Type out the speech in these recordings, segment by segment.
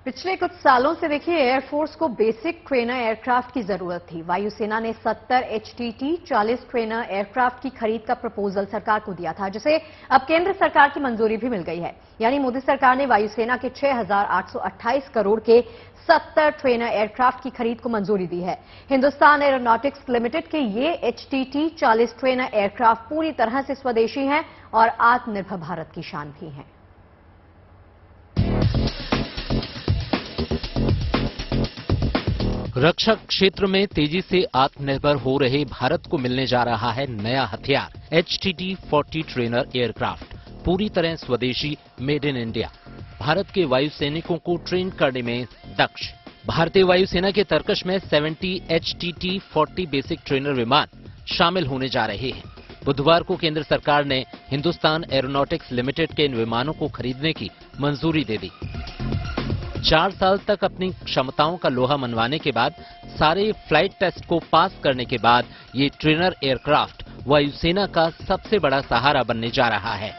पिछले कुछ सालों से देखिए एयरफोर्स को बेसिक ट्रेनर एयरक्राफ्ट की जरूरत थी। वायुसेना ने 70 HTT 40 ट्रेनर एयरक्राफ्ट की खरीद का प्रपोजल सरकार को दिया था, जिसे अब केंद्र सरकार की मंजूरी भी मिल गई है। यानी मोदी सरकार ने वायुसेना के 6,828 करोड़ के 70 ट्रेनर एयरक्राफ्ट की खरीद को मंजूरी दी है। हिंदुस्तान एरोनॉटिक्स लिमिटेड के ये HTT 40 ट्रेनर एयरक्राफ्ट पूरी तरह से स्वदेशी हैं और आत्मनिर्भर भारत की शान भी हैं। रक्षा क्षेत्र में तेजी से आत्मनिर्भर हो रहे भारत को मिलने जा रहा है नया हथियार HTT 40 ट्रेनर एयरक्राफ्ट, पूरी तरह स्वदेशी, मेड इन इंडिया। भारत के वायु सैनिकों को ट्रेन करने में दक्ष। भारतीय वायुसेना के तर्कश में 70 HTT 40 बेसिक ट्रेनर विमान शामिल होने जा रहे हैं। बुधवार को केंद्र सरकार ने हिंदुस्तान एरोनॉटिक्स लिमिटेड के इन विमानों को खरीदने की मंजूरी दे दी। 4 साल तक अपनी क्षमताओं का लोहा मनवाने के बाद, सारे फ्लाइट टेस्ट को पास करने के बाद ये ट्रेनर एयरक्राफ्ट वायुसेना का सबसे बड़ा सहारा बनने जा रहा है।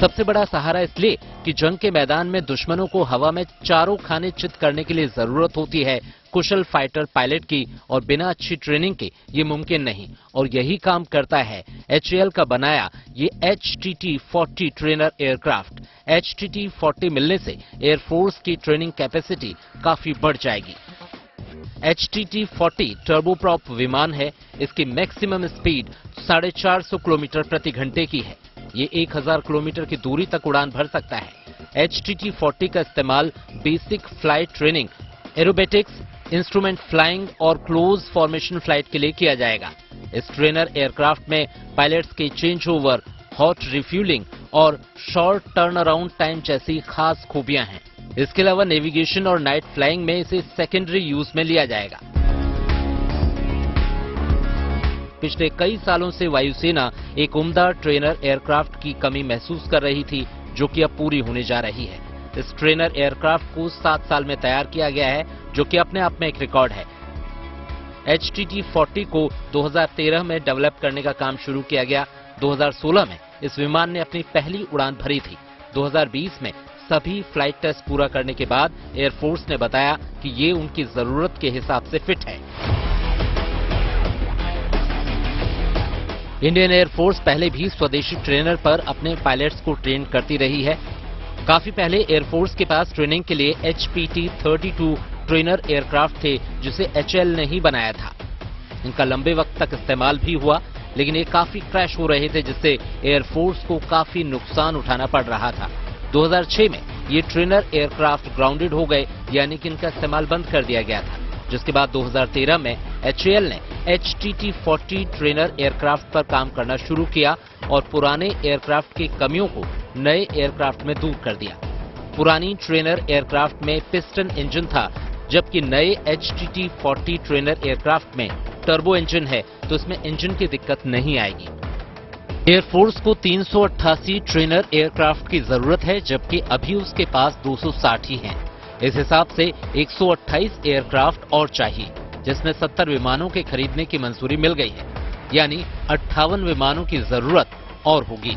सबसे बड़ा सहारा इसलिए कि जंग के मैदान में दुश्मनों को हवा में चारों खाने चित करने के लिए जरूरत होती है कुशल फाइटर पायलट की, और बिना अच्छी ट्रेनिंग के ये मुमकिन नहीं। और यही काम करता है HAL का बनाया ये HTT 40 ट्रेनर एयरक्राफ्ट। HTT 40 मिलने से एयरफोर्स की ट्रेनिंग कैपेसिटी काफी बढ़ जाएगी। HTT 40 टर्बोप्रॉप विमान है। इसकी मैक्सिमम स्पीड 450 किलोमीटर प्रति घंटे की है। ये 1000 किलोमीटर की दूरी तक उड़ान भर सकता है। HTT 40 का इस्तेमाल basic flight training, aerobatics, instrument flying और क्लोज फॉर्मेशन फ्लाइट के लिए किया जाएगा। इस ट्रेनर एयरक्राफ्ट में पायलट्स के चेंज ओवर, हॉट रिफ्यूलिंग और शॉर्ट टर्न अराउंड टाइम जैसी खास खूबियां हैं। इसके अलावा नेविगेशन और नाइट फ्लाइंग में इसे सेकेंडरी यूज में लिया जाएगा। पिछले कई सालों से वायुसेना एक उम्दा ट्रेनर एयरक्राफ्ट की कमी महसूस कर रही थी, जो कि अब पूरी होने जा रही है। इस ट्रेनर एयरक्राफ्ट को 7 साल में तैयार किया गया है, जो कि अपने आप में एक रिकॉर्ड है। HTT 40 को 2013 में डेवलप करने का काम शुरू किया गया। 2016 में इस विमान ने अपनी पहली उड़ान भरी थी। 2020 में सभी फ्लाइट टेस्ट पूरा करने के बाद एयरफोर्स ने बताया कि ये उनकी जरूरत के हिसाब से फिट है। इंडियन एयरफोर्स पहले भी स्वदेशी ट्रेनर पर अपने पायलट्स को ट्रेन करती रही है। काफी पहले एयरफोर्स के पास ट्रेनिंग के लिए HPT 32 ट्रेनर एयरक्राफ्ट थे, जिसे HAL ने ही बनाया था। इनका लंबे वक्त तक इस्तेमाल भी हुआ, लेकिन ये काफी क्रैश हो रहे थे, जिससे एयरफोर्स को काफी नुकसान उठाना पड़ रहा था। 2006 में ये ट्रेनर एयरक्राफ्ट ग्राउंडेड हो गए, यानी कि इनका इस्तेमाल बंद कर दिया गया था। जिसके बाद 2013 में HAL ने HTT 40 ट्रेनर एयरक्राफ्ट पर काम करना शुरू किया और पुराने एयरक्राफ्ट की कमियों को नए एयरक्राफ्ट में दूर कर दिया। पुरानी ट्रेनर एयरक्राफ्ट में पिस्टन इंजन था, जबकि नए HTT 40 ट्रेनर एयरक्राफ्ट में टर्बो इंजन है, तो इसमें इंजन की दिक्कत नहीं आएगी। एयरफोर्स को 388 ट्रेनर एयरक्राफ्ट की जरूरत है, जबकि अभी उसके पास 260 ही हैं। इस हिसाब से 128 एयरक्राफ्ट और चाहिए, जिसमें 70 विमानों के खरीदने की मंजूरी मिल गई है, यानी 58 विमानों की जरूरत और होगी।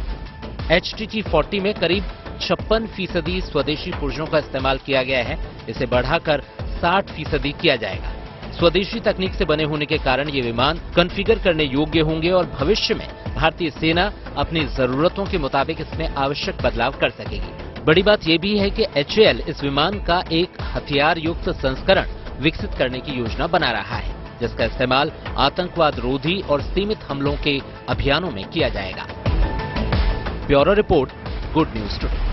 HTT 40 में करीब 56% स्वदेशी पुर्जों का इस्तेमाल किया गया है। इसे बढ़ाकर 60% किया जाएगा। स्वदेशी तकनीक से बने होने के कारण ये विमान कॉन्फ़िगर करने योग्य होंगे और भविष्य में भारतीय सेना अपनी जरूरतों के मुताबिक इसमें आवश्यक बदलाव कर सकेगी। बड़ी बात यह भी है कि HAL इस विमान का एक हथियार युक्त संस्करण विकसित करने की योजना बना रहा है, जिसका इस्तेमाल आतंकवाद रोधी और सीमित हमलों के अभियानों में किया जाएगा। Bureau report, good news today.